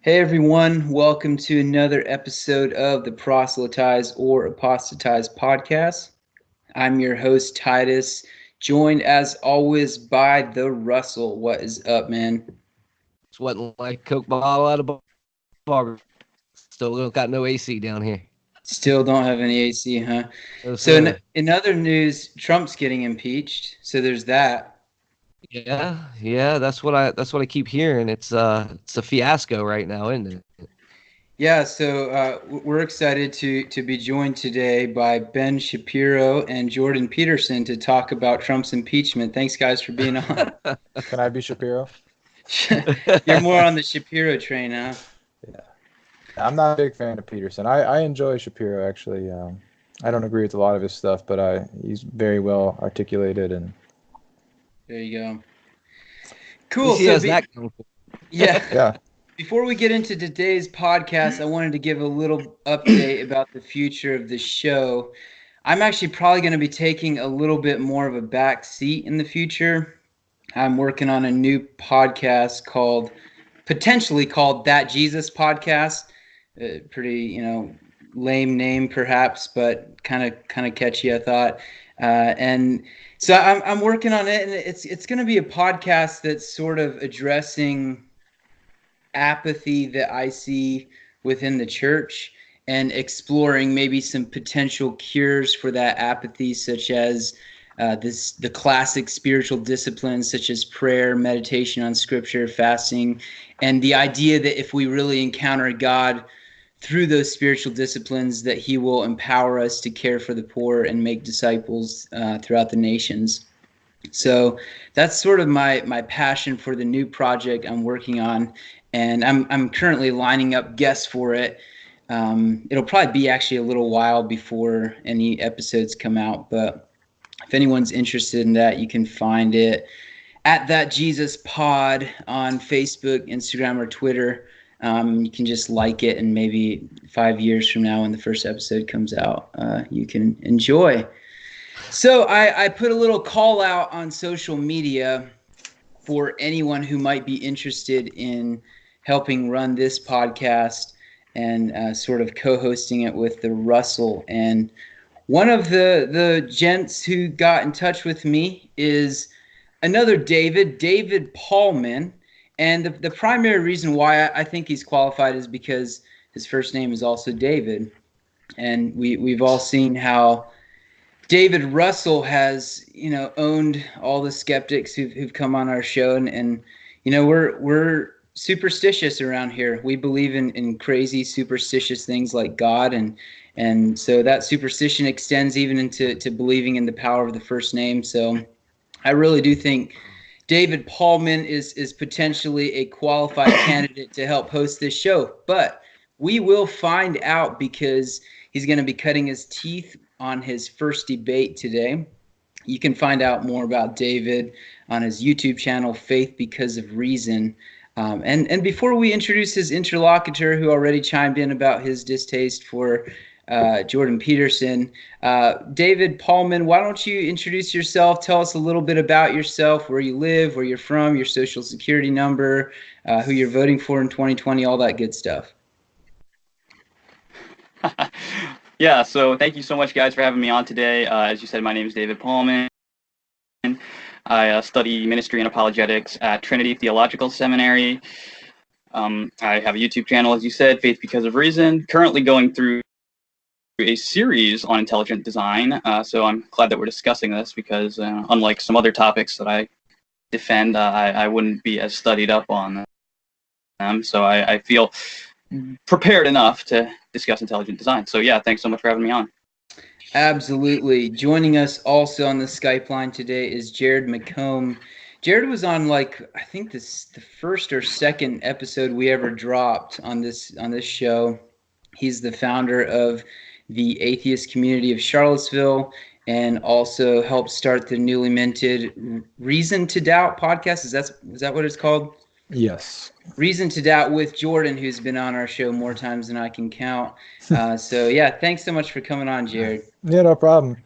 Hey everyone, welcome to another episode of the Proselytize or Apostatize podcast. I'm your host, Titus, joined as always by the Russell. What is up, man? Sweating like Coke bottle out of bar. Still got no AC down here. Still don't have any AC, huh? No, So sir. in other news, Trump's getting impeached, so there's that. Yeah, that's what I keep hearing. It's a fiasco right now, isn't it? Yeah, so we're excited to be joined today by Ben Shapiro and Jordan Peterson to talk about Trump's impeachment. Thanks, guys, for being on. Can I be Shapiro? You're more on the Shapiro train, huh? Yeah. I'm not a big fan of Peterson. I enjoy Shapiro, actually. I don't agree with a lot of his stuff, but he's very well articulated. And There you go. At Cool. least he So has that going for yeah, yeah, before we get into today's podcast, I wanted to give a little update about the future of the show. I'm actually probably going to be taking a little bit more of a back seat in the future. I'm working on a new podcast potentially called That Jesus Podcast. Pretty, lame name perhaps, but kind of catchy, I thought. And so I'm working on it, and it's going to be a podcast that's sort of addressing apathy that I see within the church and exploring maybe some potential cures for that apathy, such as the classic spiritual disciplines such as prayer, meditation on scripture, fasting, and the idea that if we really encounter God through those spiritual disciplines, that he will empower us to care for the poor and make disciples throughout the nations. So that's sort of my passion for the new project I'm working on, and I'm currently lining up guests for it. It'll probably be actually a little while before any episodes come out, but if anyone's interested in that, you can find it at That Jesus Pod on Facebook, Instagram, or Twitter. You can just like it, and maybe 5 years from now, when the first episode comes out, you can enjoy. So I put a little call out on social media for anyone who might be interested in helping run this podcast and sort of co-hosting it with the Russell. And one of the gents who got in touch with me is another David Pallmann. And the primary reason why I think he's qualified is because his first name is also David. And we've all seen how David Russell has, owned all the skeptics who've come on our show, and we're superstitious around here. We believe in crazy superstitious things like God, and so that superstition extends even into believing in the power of the first name. So I really do think David Pallmann is potentially a qualified candidate to help host this show, but we will find out because he's going to be cutting his teeth on his first debate today. You can find out more about David on his YouTube channel, Faith Because of Reason. And before we introduce his interlocutor, who already chimed in about his distaste for Jordan Peterson, David Pallmann, why don't you introduce yourself? Tell us a little bit about yourself, where you live, where you're from, your social security number, who you're voting for in 2020, all that good stuff. Yeah, so thank you so much, guys, for having me on today. As you said, my name is David Pallmann. I study ministry and apologetics at Trinity Theological Seminary. I have a YouTube channel, as you said, Faith Because of Reason, currently going through a series on intelligent design. So I'm glad that we're discussing this because unlike some other topics that I defend, I wouldn't be as studied up on them. So I feel prepared enough to discuss intelligent design. So yeah, thanks so much for having me on. Absolutely. Joining us also on the Skype line today is Jared McComb. Jared was on I think the first or second episode we ever dropped on this show. He's the founder of the atheist community of Charlottesville and also helped start the newly minted Reason to Doubt podcast. Is that what it's called? yes. Reason to Doubt with Jordan, who's been on our show more times than I can count. So yeah, thanks so much for coming on, Jared. Yeah, no problem.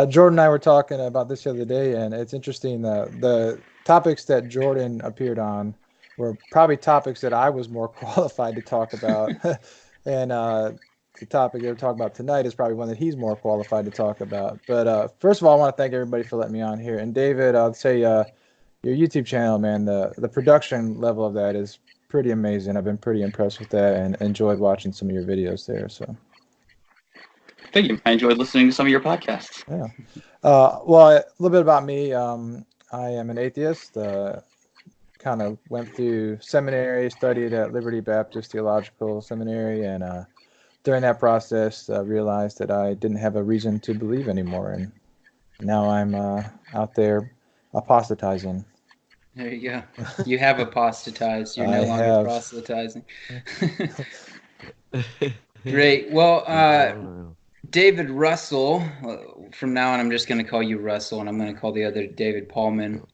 Jordan and I were talking about this the other day, and it's interesting that the topics that Jordan appeared on were probably topics that I was more qualified to talk about. And the topic that we're talking about tonight is probably one that he's more qualified to talk about. But first of all, I want to thank everybody for letting me on here. And David, I'll say your YouTube channel, man, the production level of that is pretty amazing. I've been pretty impressed with that and enjoyed watching some of your videos there. So Thank you. I enjoyed listening to some of your podcasts. yeah. Well, a little bit about me. I am an atheist. Kind of went through seminary, studied at Liberty Baptist Theological Seminary, and during that process, realized that I didn't have a reason to believe anymore, and now I'm out there apostatizing. There you go. You have apostatized. You're no longer proselytizing. Great. Well, David Russell, from now on I'm just going to call you Russell, and I'm going to call the other David Pallmann.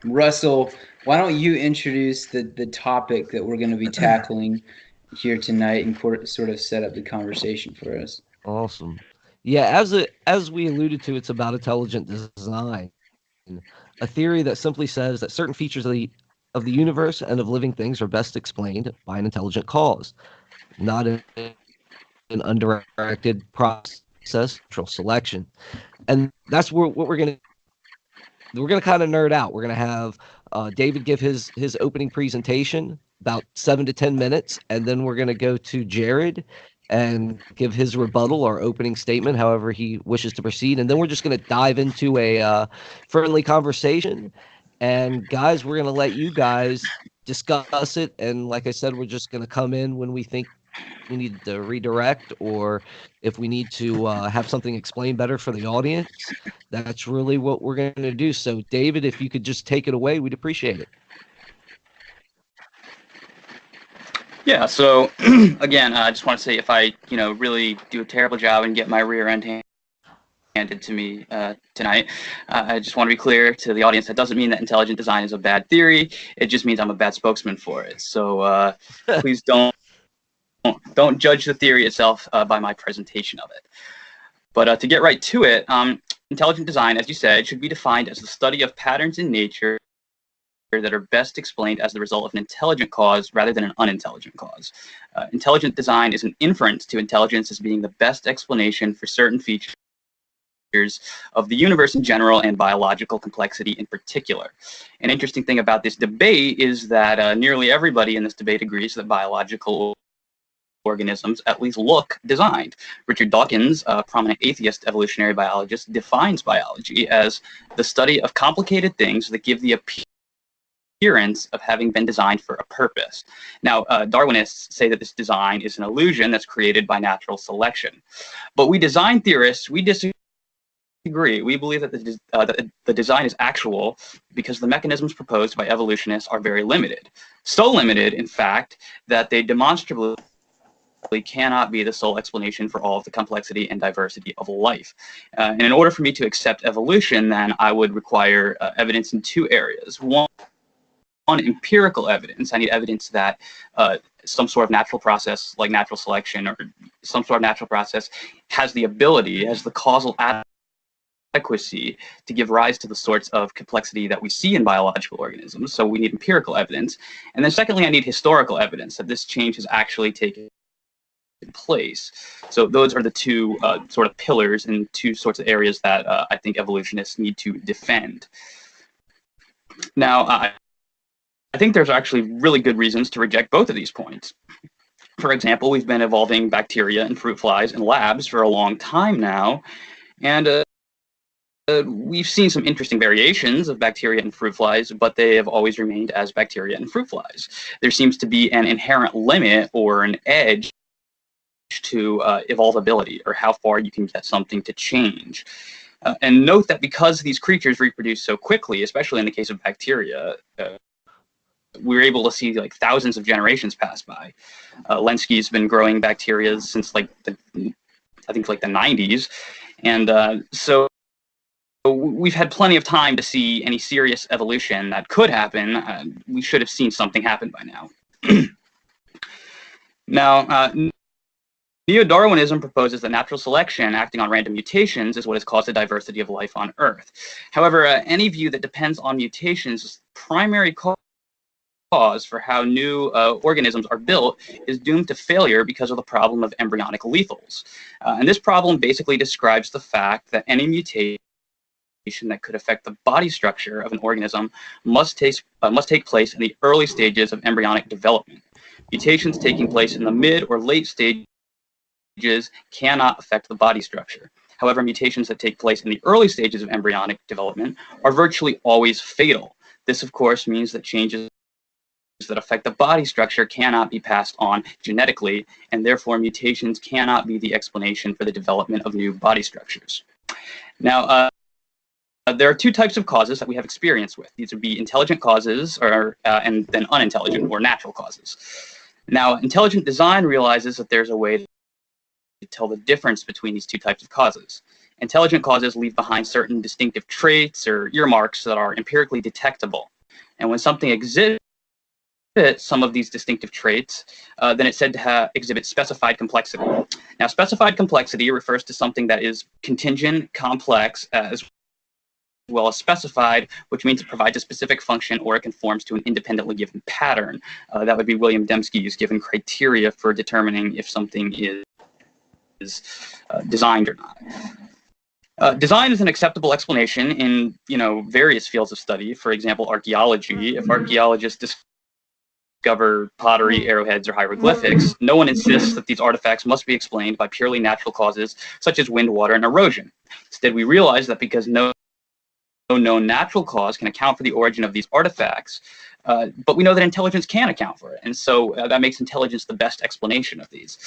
Russell, why don't you introduce the topic that we're going to be tackling here tonight and sort of set up the conversation for us? Awesome. Yeah, as we alluded to, it's about intelligent design, a theory that simply says that certain features of the universe and of living things are best explained by an intelligent cause, not an undirected process, natural selection. And that's what we're going to kind of nerd out. We're going to have David give his opening presentation, about 7 to 10 minutes, and then we're going to go to Jared and give his rebuttal or opening statement, however he wishes to proceed. And then we're just going to dive into a friendly conversation. And guys, we're going to let you guys discuss it. And like I said, we're just going to come in when we think we need to redirect, or if we need to have something explained better for the audience. That's really what we're going to do. So David, if you could just take it away, we'd appreciate it. Yeah, so again, I just want to say, if I really do a terrible job and get my rear end handed to me tonight, I just want to be clear to the audience, that doesn't mean that intelligent design is a bad theory. It just means I'm a bad spokesman for it. So please don't judge the theory itself by my presentation of it. But to get right to it, intelligent design, as you said, should be defined as the study of patterns in nature that are best explained as the result of an intelligent cause rather than an unintelligent cause. Intelligent design is an inference to intelligence as being the best explanation for certain features of the universe in general and biological complexity in particular. An interesting thing about this debate is that nearly everybody in this debate agrees that biological organisms at least look designed. Richard Dawkins, a prominent atheist evolutionary biologist, defines biology as the study of complicated things that give the appearance of having been designed for a purpose. Now, Darwinists say that this design is an illusion that's created by natural selection. But we design theorists, we disagree. We believe that the design is actual because the mechanisms proposed by evolutionists are very limited. So limited, in fact, that they demonstrably cannot be the sole explanation for all of the complexity and diversity of life. And in order for me to accept evolution, then I would require evidence in two areas. One, empirical evidence. I need evidence that some sort of natural process, like natural selection or some sort of natural process, has the ability, has the causal adequacy to give rise to the sorts of complexity that we see in biological organisms. So we need empirical evidence. And then secondly, I need historical evidence that this change has actually taken place. So those are the two sort of pillars and two sorts of areas that I think evolutionists need to defend. Now, I think there's actually really good reasons to reject both of these points. For example, we've been evolving bacteria and fruit flies in labs for a long time now, and we've seen some interesting variations of bacteria and fruit flies, but they have always remained as bacteria and fruit flies. There seems to be an inherent limit or an edge to evolvability, or how far you can get something to change. And note that because these creatures reproduce so quickly, especially in the case of bacteria, we're able to see like thousands of generations pass by. Lenski's been growing bacteria since like the 90s, and so we've had plenty of time to see any serious evolution that could happen. We should have seen something happen by now. Now, neo-Darwinism proposes that natural selection acting on random mutations is what has caused the diversity of life on Earth. However, any view that depends on mutations as primary cause cause for how new organisms are built is doomed to failure because of the problem of embryonic lethals. And this problem basically describes the fact that any mutation that could affect the body structure of an organism must take place in the early stages of embryonic development. Mutations taking place in the mid or late stages cannot affect the body structure. However, mutations that take place in the early stages of embryonic development are virtually always fatal. This, of course, means that changes that affect the body structure cannot be passed on genetically, and therefore mutations cannot be the explanation for the development of new body structures. Now, there are two types of causes that we have experience with. These would be intelligent causes and then unintelligent or natural causes. Now, intelligent design realizes that there's a way to tell the difference between these two types of causes. Intelligent causes leave behind certain distinctive traits or earmarks that are empirically detectable. And when something exhibits some of these distinctive traits, then it's said to exhibit specified complexity. Now, specified complexity refers to something that is contingent, complex, as well as specified, which means it provides a specific function or it conforms to an independently given pattern. That would be William Dembski's given criteria for determining if something is designed or not. Design is an acceptable explanation in various fields of study. For example, archaeology. If archaeologists discover pottery, arrowheads, or hieroglyphics, no one insists that these artifacts must be explained by purely natural causes such as wind, water, and erosion. Instead, we realize that because no known natural cause can account for the origin of these artifacts, but we know that intelligence can account for it, and so that makes intelligence the best explanation of these.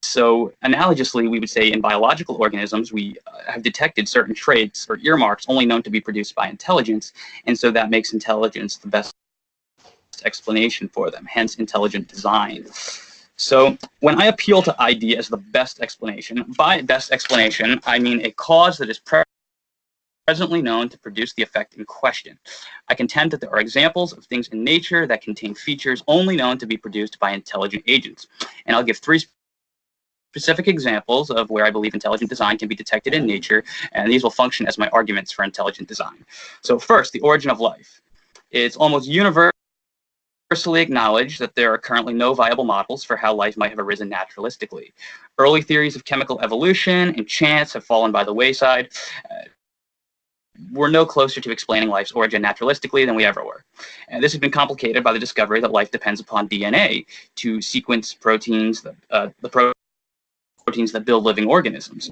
So analogously, we would say in biological organisms, we have detected certain traits or earmarks only known to be produced by intelligence, and so that makes intelligence the best explanation for them, hence intelligent design. So when I appeal to ID as the best explanation, by best explanation, I mean a cause that is presently known to produce the effect in question. I contend that there are examples of things in nature that contain features only known to be produced by intelligent agents. And I'll give three specific examples of where I believe intelligent design can be detected in nature, and these will function as my arguments for intelligent design. So first, the origin of life. It's almost universally acknowledged that there are currently no viable models for how life might have arisen naturalistically. Early theories of chemical evolution and chance have fallen by the wayside. We're no closer to explaining life's origin naturalistically than we ever were. And this has been complicated by the discovery that life depends upon DNA to sequence proteins, the proteins that build living organisms.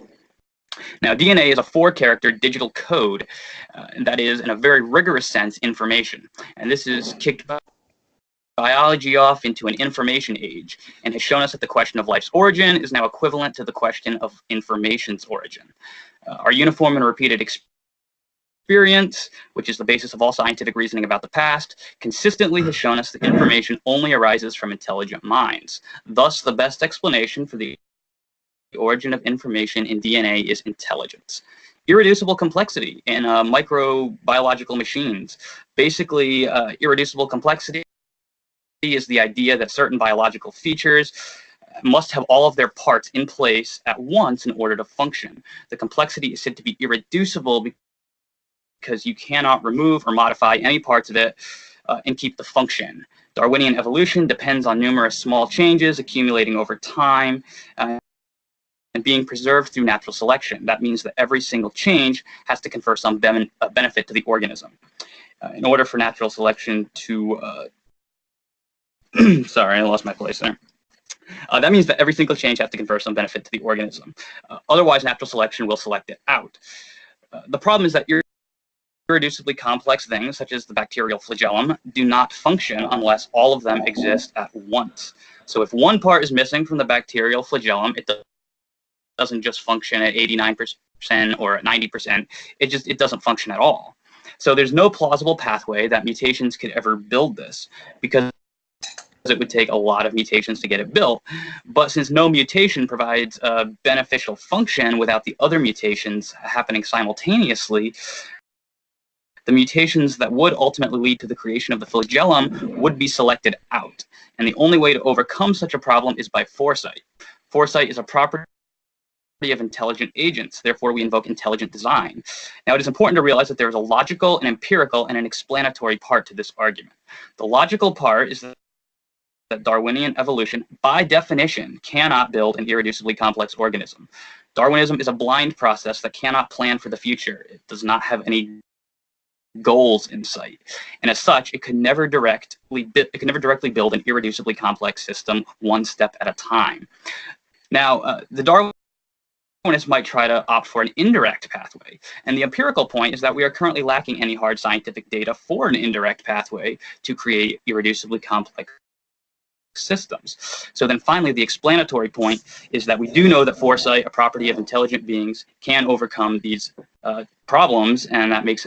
Now, DNA is a 4-character digital code, and that is, in a very rigorous sense, information. And this has kicked biology off into an information age and has shown us that the question of life's origin is now equivalent to the question of information's origin. Our uniform and repeated experience, which is the basis of all scientific reasoning about the past, consistently has shown us that information only arises from intelligent minds. Thus, the best explanation for the origin of information in DNA is intelligence. Irreducible complexity in microbiological machines. Basically, irreducible complexity is the idea that certain biological features must have all of their parts in place at once in order to function. The complexity is said to be irreducible because you cannot remove or modify any parts of it and keep the function. Darwinian evolution depends on numerous small changes accumulating over time and being preserved through natural selection. That means that every single change has to confer some benefit to the organism. In order for natural selection to sorry, I lost my place there. That means that every single change has to confer some benefit to the organism. Otherwise, natural selection will select it out. The problem is that irreducibly complex things, such as the bacterial flagellum, do not function unless all of them exist at once. So if one part is missing from the bacterial flagellum, it doesn't just function at 89% or at 90%. It doesn't function at all. So there's no plausible pathway that mutations could ever build this, because it would take a lot of mutations to get it built. But since no mutation provides a beneficial function without the other mutations happening simultaneously, the mutations that would ultimately lead to the creation of the flagellum would be selected out. And the only way to overcome such a problem is by foresight. Foresight is a property of intelligent agents. Therefore, we invoke intelligent design. Now, it is important to realize that there is a logical, an empirical, and an explanatory part to this argument. The logical part is that Darwinian evolution, by definition, cannot build an irreducibly complex organism. Darwinism is a blind process that cannot plan for the future. It does not have any goals in sight, and as such, it could never directly build an irreducibly complex system one step at a time. Now, the Darwinists might try to opt for an indirect pathway, and the empirical point is that we are currently lacking any hard scientific data for an indirect pathway to create irreducibly complex systems. So then finally, the explanatory point is that we do know that foresight, a property of intelligent beings, can overcome these problems, and that makes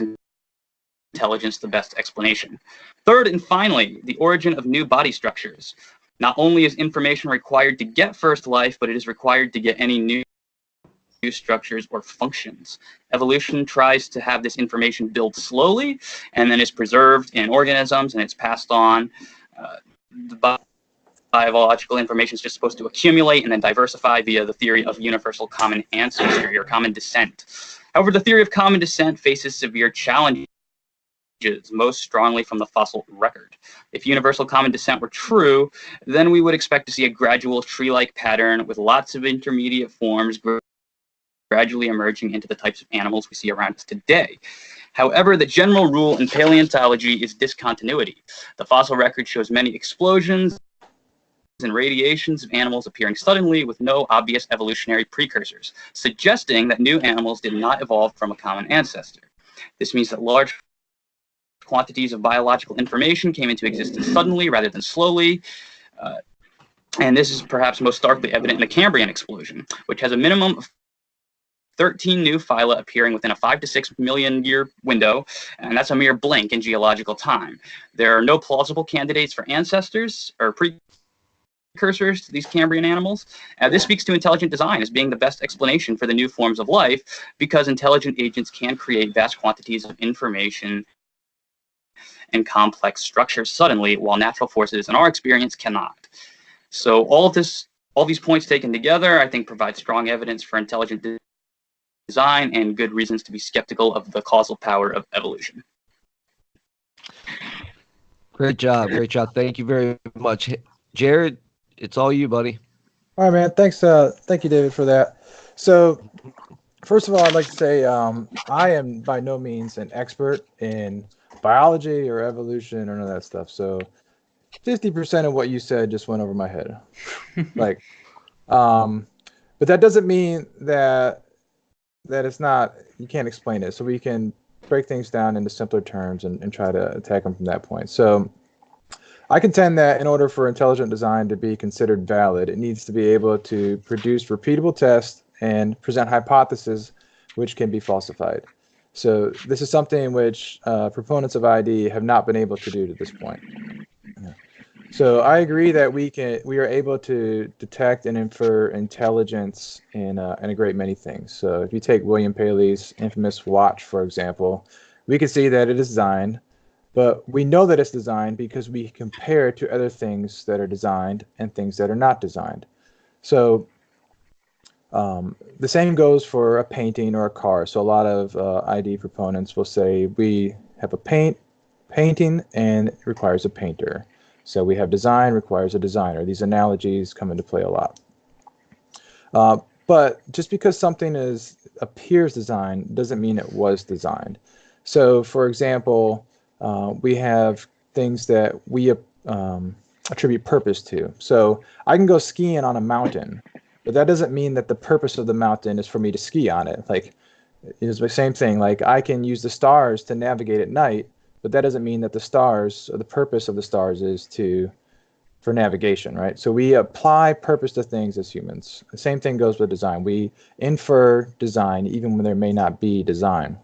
intelligence the best explanation. Third and finally, the origin of new body structures. Not only is information required to get first life, but it is required to get any new structures or functions. Evolution tries to have this information build slowly, and then is preserved in organisms, and it's passed on. The biological information is just supposed to accumulate and then diversify via the theory of universal common ancestry or common descent. However, the theory of common descent faces severe challenges, most strongly from the fossil record. If universal common descent were true, then we would expect to see a gradual tree-like pattern with lots of intermediate forms gradually emerging into the types of animals we see around us today. However, the general rule in paleontology is discontinuity. The fossil record shows many explosions and radiations of animals appearing suddenly with no obvious evolutionary precursors, suggesting that new animals did not evolve from a common ancestor. This means that large quantities of biological information came into existence suddenly rather than slowly, and this is perhaps most starkly evident in the Cambrian explosion, which has a minimum of 13 new phyla appearing within a 5 to 6 million year window, and that's a mere blink in geological time. There are no plausible candidates for ancestors or precursors to these Cambrian animals. This speaks to intelligent design as being the best explanation for the new forms of life, because intelligent agents can create vast quantities of information and complex structures suddenly, while natural forces in our experience cannot. So all these points taken together, I think, provide strong evidence for intelligent design and good reasons to be skeptical of the causal power of evolution. Great job. Great job. Thank you very much. Jared, it's all you, buddy. All right, man. Thanks. Thank you, David, for that. So, first of all, I'd like to say I am by no means an expert in biology or evolution or none of that stuff. So, 50% of what you said just went over my head. But that doesn't mean that it's not, you can't explain it. So we can break things down into simpler terms and try to attack them from that point. So I contend that in order for intelligent design to be considered valid, it needs to be able to produce repeatable tests and present hypotheses which can be falsified. So this is something which proponents of ID have not been able to do to this point. So I agree that we are able to detect and infer intelligence in a great many things. So if you take William Paley's infamous watch, for example, we can see that it is designed, but we know that it's designed because we compare it to other things that are designed and things that are not designed. So the same goes for a painting or a car. So a lot of ID proponents will say we have a painting and it requires a painter. So we have design requires a designer. These analogies come into play a lot. But just because something appears designed doesn't mean it was designed. So for example, we have things that we attribute purpose to. So I can go skiing on a mountain, but that doesn't mean that the purpose of the mountain is for me to ski on it. Like, it's the same thing. Like, I can use the stars to navigate at night, but that doesn't mean that the stars, or the purpose of the stars, is for navigation, right? So we apply purpose to things as humans. The same thing goes with design. We infer design even when there may not be design.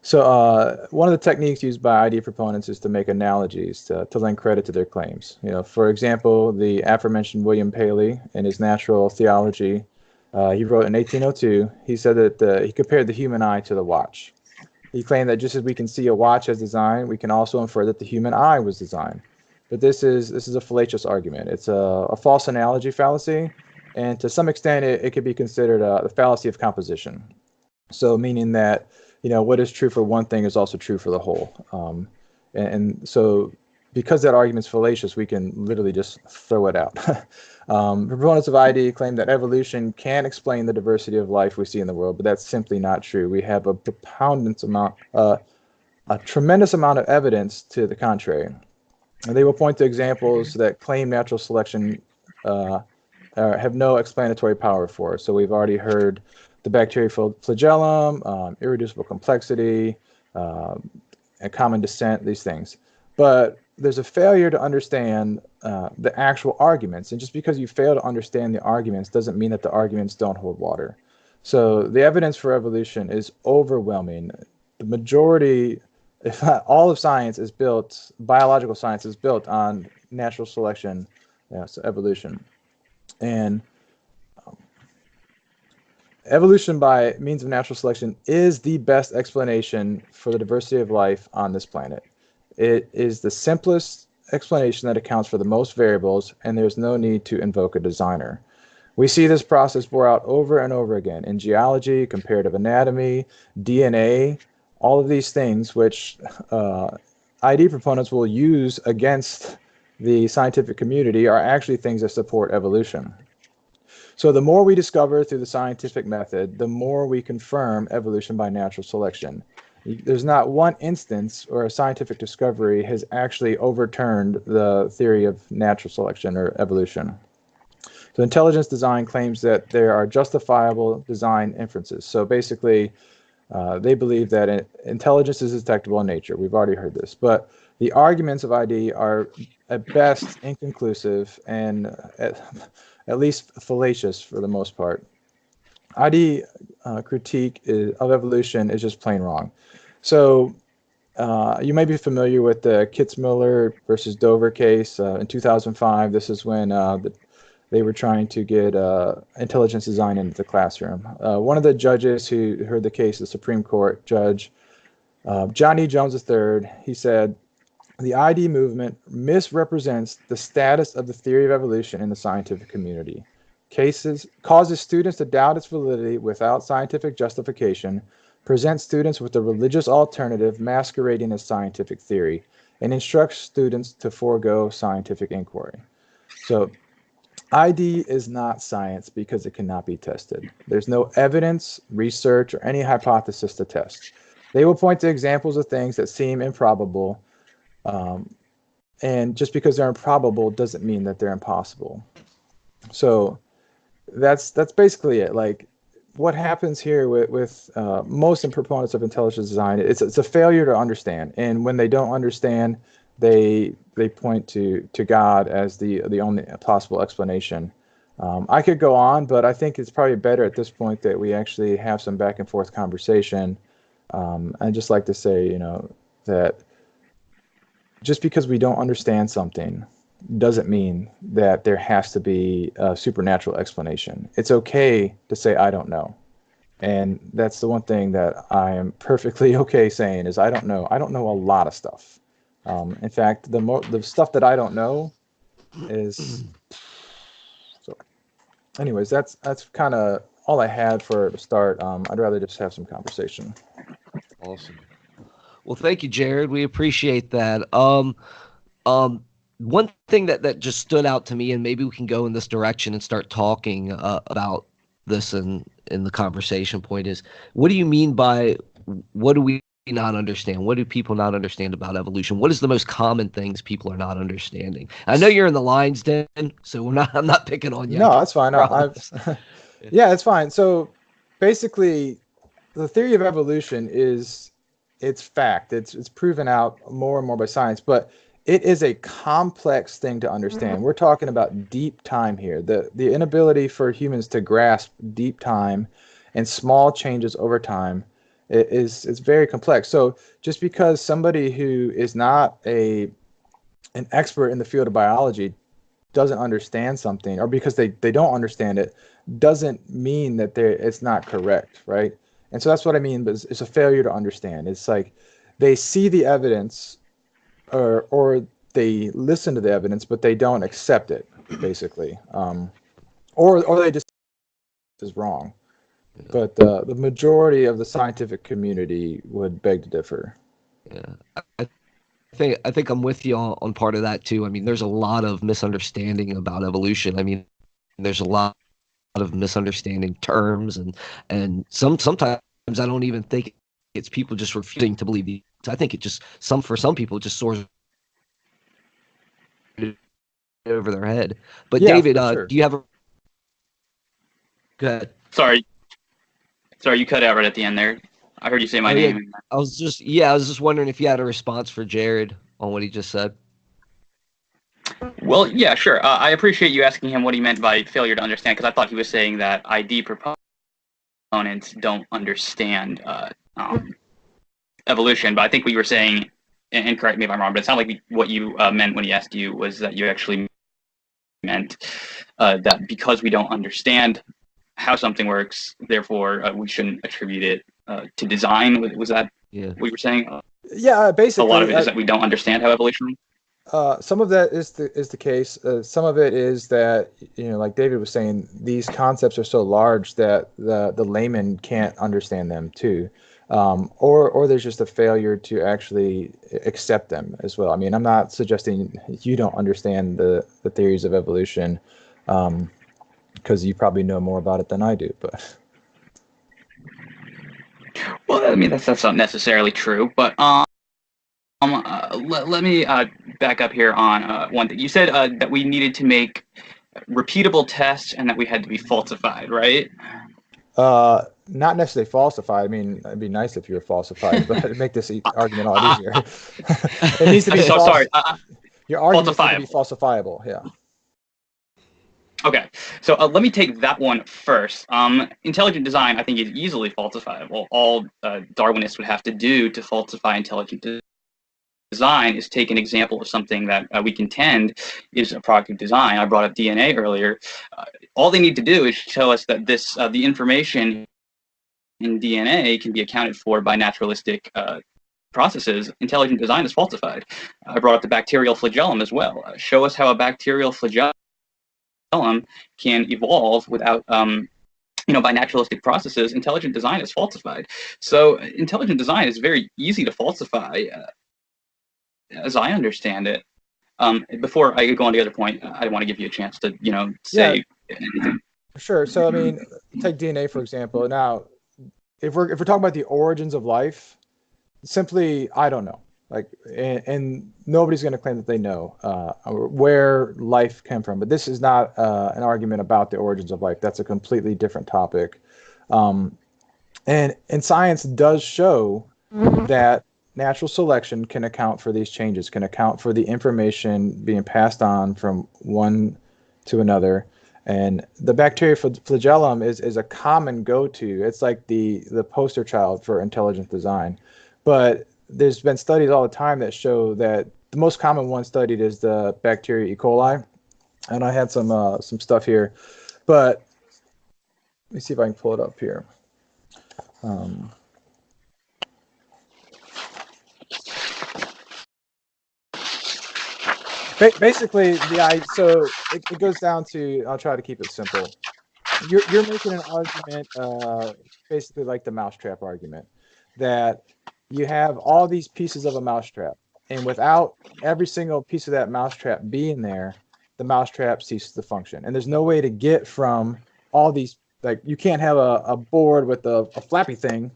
So one of the techniques used by ID proponents is to make analogies to lend credit to their claims. For example, the aforementioned William Paley, in his Natural Theology, he wrote in 1802, he said that he compared the human eye to the watch. He claimed that just as we can see a watch as designed, we can also infer that the human eye was designed. But this is a fallacious argument. It's a false analogy fallacy, And to some extent, it could be considered the fallacy of composition. So meaning that, what is true for one thing is also true for the whole. And so because that argument's fallacious, we can literally just throw it out. Proponents of ID claim that evolution can explain the diversity of life we see in the world, but that's simply not true. We have a tremendous amount of evidence to the contrary. And they will point to examples that claim natural selection have no explanatory power for. So we've already heard the bacterial flagellum, irreducible complexity, a common descent, these things. But there's a failure to understand the actual arguments. And just because you fail to understand the arguments doesn't mean that the arguments don't hold water. So the evidence for evolution is overwhelming. The majority, if not all of science is built, biological science is built on natural selection, so evolution. And evolution by means of natural selection is the best explanation for the diversity of life on this planet. It is the simplest explanation that accounts for the most variables, and there's no need to invoke a designer. We see this process bore out over and over again in geology, comparative anatomy, DNA, all of these things which ID proponents will use against the scientific community are actually things that support evolution. So the more we discover through the scientific method, the more we confirm evolution by natural selection. There's not one instance where a scientific discovery has actually overturned the theory of natural selection or evolution. So intelligence design claims that there are justifiable design inferences. So basically, they believe that intelligence is detectable in nature. We've already heard this. But the arguments of ID are at best inconclusive and at least fallacious for the most part. ID critique of evolution is just plain wrong. So you may be familiar with the Kitzmiller versus Dover case in 2005. This is when they were trying to get intelligence design into the classroom. One of the judges who heard the case, the Supreme Court judge, John E. Jones III, he said, "The ID movement misrepresents the status of the theory of evolution in the scientific community. Causes students to doubt its validity without scientific justification, presents students with a religious alternative masquerading as scientific theory, and instructs students to forego scientific inquiry." So ID is not science because it cannot be tested. There's no evidence, research, or any hypothesis to test. They will point to examples of things that seem improbable, and just because they're improbable doesn't mean that they're impossible. So that's basically it. Like, what happens here with most proponents of intelligence design, it's a failure to understand. And when they don't understand, they point to God as the only possible explanation. I could go on, but I think it's probably better at this point that we actually have some back and forth conversation. I'd just like to say, that just because we don't understand something doesn't mean that there has to be a supernatural explanation. It's okay to say, I don't know. And that's the one thing that I am perfectly okay saying is I don't know. I don't know a lot of stuff. In fact, the stuff that I don't know is so. Anyways, that's kind of all I had for the start. I'd rather just have some conversation. Awesome. Well, thank you, Jared. We appreciate that. One thing that just stood out to me, and maybe we can go in this direction and start talking about this in the conversation point is, what do you mean by what do we not understand? What do people not understand about evolution? What is the most common things people are not understanding? I know you're in the lion's den, so I'm not picking on you. No, that's fine. Yeah, it's fine. So basically, the theory of evolution it's fact. It's proven out more and more by science, but it is a complex thing to understand. We're talking about deep time here. The inability for humans to grasp deep time and small changes over time is very complex. So just because somebody who is not an expert in the field of biology doesn't understand something, or because they don't understand it, doesn't mean that it's not correct, right? And so that's what I mean, but it's a failure to understand. It's like they see the evidence or they listen to the evidence, but they don't accept it, basically. or they just is wrong. Yeah. But the majority of the scientific community would beg to differ. Yeah. I think I'm with you on part of that too. I mean, there's a lot of misunderstanding about evolution. I mean, there's a lot of misunderstanding terms and sometimes I don't even think it's people just refusing to believe these. I think it just for some people it just soars over their head. But Yeah, David, for sure. do you have a go ahead. Sorry, you cut out right at the end there. I heard you say my Oh, yeah. name. I was just wondering if you had a response for Jared on what he just said. Well, yeah, sure. I appreciate you asking him what he meant by failure to understand, because I thought he was saying that ID proponents don't understand evolution. But I think what you were saying, and correct me if I'm wrong, but it sounded like what you meant when he asked you was that you actually meant that because we don't understand how something works, therefore we shouldn't attribute it to design. Was that what you were saying? Yeah, basically. A lot of it is that we don't understand how evolution works. Some of that is the case. Some of it is that, like David was saying, these concepts are so large that the layman can't understand them too, or there's just a failure to actually accept them as well. I mean, I'm not suggesting you don't understand the theories of evolution, because you probably know more about it than I do, but. Well, I mean, that's not necessarily true, but let me back up here on one thing. You said that we needed to make repeatable tests and that we had to be falsified, right? Not necessarily falsified. I mean, it'd be nice if you were falsified, but it'd make this argument a lot easier. It needs to be so sorry. Your argument needs to be falsifiable. Yeah. Okay, so let me take that one first. Intelligent design, I think, is easily falsifiable. All Darwinists would have to do to falsify intelligent design is take an example of something that we contend is a product of design. I brought up DNA earlier. All they need to do is show us that this the information in DNA can be accounted for by naturalistic processes. Intelligent design is falsified. I brought up the bacterial flagellum as well. Show us how a bacterial flagellum can evolve without by naturalistic processes. Intelligent design is falsified. So intelligent design is very easy to falsify, as I understand it. Before I go on to the other point, I want to give you a chance to say anything. Sure. So I mean, take DNA for example. Now, if we're talking about the origins of life, simply I don't know. Like, and nobody's going to claim that they know where life came from. But this is not an argument about the origins of life. That's a completely different topic. And science does show that natural selection can account for these changes, can account for the information being passed on from one to another. And the bacterial flagellum is a common go-to. It's like the poster child for intelligent design. But there's been studies all the time that show that the most common one studied is the bacteria E. coli, and I had some stuff here, but let me see if I can pull it up here. Basically, so it goes down to, I'll try to keep it simple. You're making an argument, basically like the mousetrap argument, that you have all these pieces of a mousetrap, and without every single piece of that mousetrap being there, the mousetrap ceases to function. And there's no way to get from all these, like you can't have a board with a flappy thing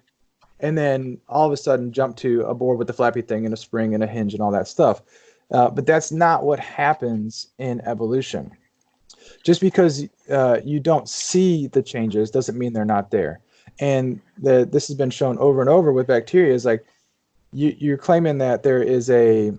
and then all of a sudden jump to a board with a flappy thing and a spring and a hinge and all that stuff. But that's not what happens in evolution. Just because you don't see the changes doesn't mean they're not there. And this has been shown over and over with bacteria, is like you're claiming that there is a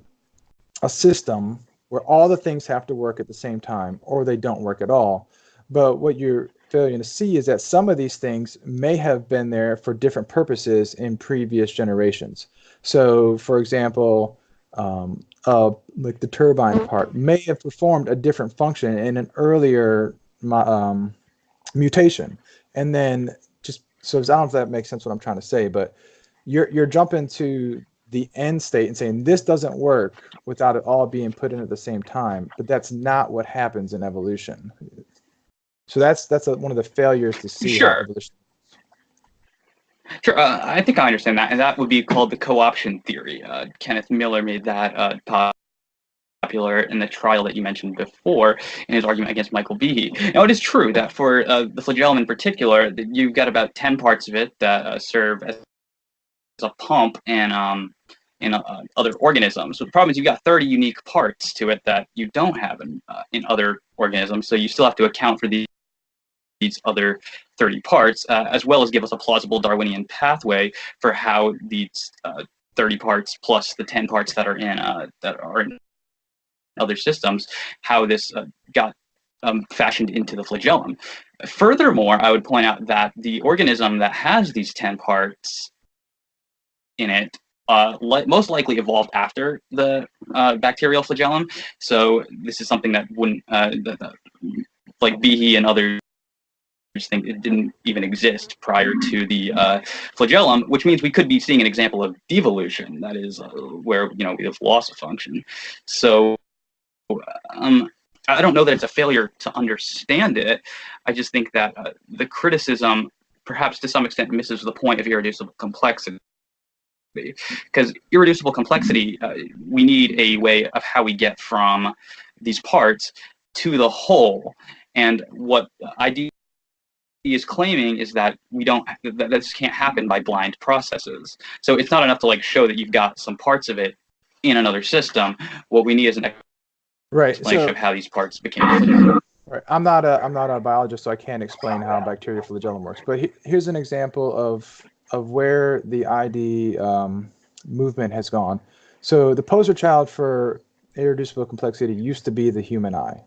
system where all the things have to work at the same time or they don't work at all. But what you're failing to see is that some of these things may have been there for different purposes in previous generations. So, for example, like the turbine part may have performed a different function in an earlier mutation. And then so I don't know if that makes sense what I'm trying to say, but you're jumping to the end state and saying this doesn't work without it all being put in at the same time. But that's not what happens in evolution. So that's one of the failures to see how Sure. evolution. Sure, I think I understand that, and that would be called the co-option theory. Kenneth Miller made that popular in the trial that you mentioned before in his argument against Michael Behe. Now, it is true that for the flagellum in particular, you've got about 10 parts of it that serve as a pump in other organisms. So the problem is you've got 30 unique parts to it that you don't have in other organisms, so you still have to account for these other 30 parts, as well as give us a plausible Darwinian pathway for how these 30 parts plus the 10 parts that are in other systems, how this got fashioned into the flagellum. Furthermore, I would point out that the organism that has these 10 parts in it most likely evolved after the bacterial flagellum. So this is something that wouldn't, like Behe and others think it didn't even exist prior to the flagellum, which means we could be seeing an example of devolution, that is where we have loss of function. So I don't know that it's a failure to understand it. I just think that the criticism perhaps to some extent misses the point of irreducible complexity. Because irreducible complexity, we need a way of how we get from these parts to the whole. And what ID is claiming is that that this can't happen by blind processes. So it's not enough to like show that you've got some parts of it in another system. What we need is an explanation of how these parts became. Right. I'm not a biologist, so I can't explain how bacterial flagellum works. But here's an example of where the ID movement has gone. So the poster child for irreducible complexity used to be the human eye.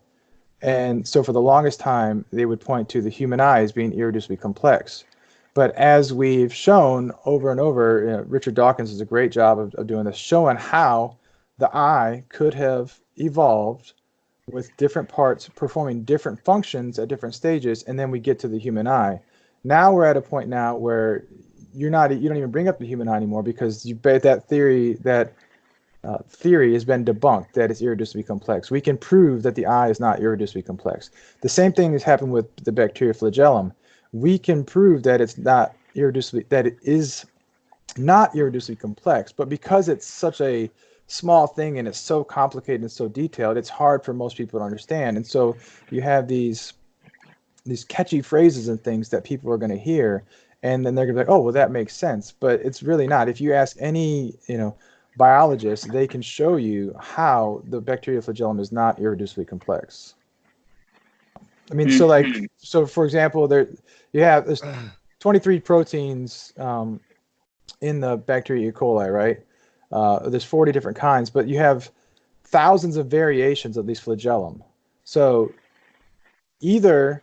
And so for the longest time, they would point to the human eye as being irreducibly complex. But as we've shown over and over, Richard Dawkins does a great job of doing this, showing how the eye could have evolved with different parts performing different functions at different stages, and then we get to the human eye. Now we're at a point now where you don't even bring up the human eye anymore because that theory has been debunked, that it's irreducibly complex. We can prove that the eye is not irreducibly complex. The same thing has happened with the bacterial flagellum. We can prove that it is not irreducibly complex, but because it's such a small thing and it's so complicated and so detailed, it's hard for most people to understand. And so you have these catchy phrases and things that people are going to hear, and then they're going to be like, oh, well, that makes sense. But it's really not. If you ask any biologist, they can show you how the bacterial flagellum is not irreducibly complex. I mean, so for example, there's 23 proteins in the bacteria E. coli, right? There's 40 different kinds, but you have thousands of variations of these flagellum. So either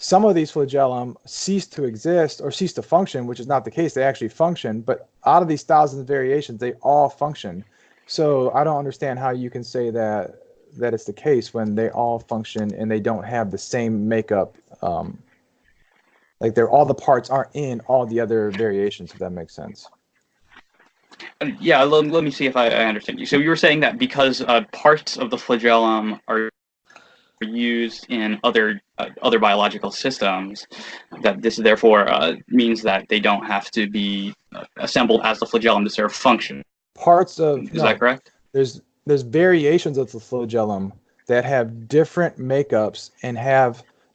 some of these flagellum cease to exist or cease to function, which is not the case. They actually function, but out of these thousands of variations, they all function. So I don't understand how you can say that it's the case when they all function and they don't have the same makeup. Like all the parts aren't in all the other variations, if that makes sense. Yeah, let me see if I understand you. So you were saying that because parts of the flagellum are used in other biological systems, that this therefore means that they don't have to be assembled as the flagellum to serve function. Is that correct? There's variations of the flagellum that have different makeups and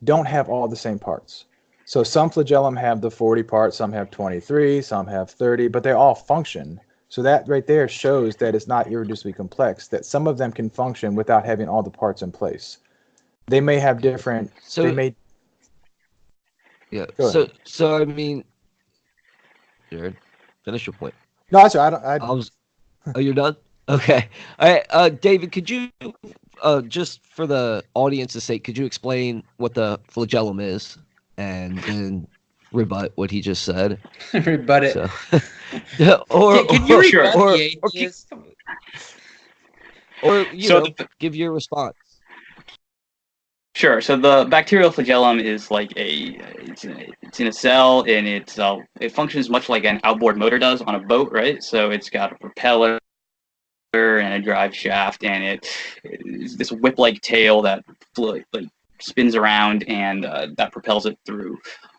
don't have all the same parts. So some flagellum have the 40 parts, some have 23, some have 30, but they all function. So that right there shows that it's not irreducibly complex, that some of them can function without having all the parts in place. They may have different. Yeah. So I mean, Jared, finish your point. No, that's right. Oh, you're done? Okay. All right. David, could you, just for the audience's sake, could you explain what the flagellum is and then rebut what he just said? Rebut it. So, can you give your response? Sure. So the bacterial flagellum is like it's in a cell, and it functions much like an outboard motor does on a boat, right? So it's got a propeller and a drive shaft, and it's this whip-like tail that spins around and that propels it through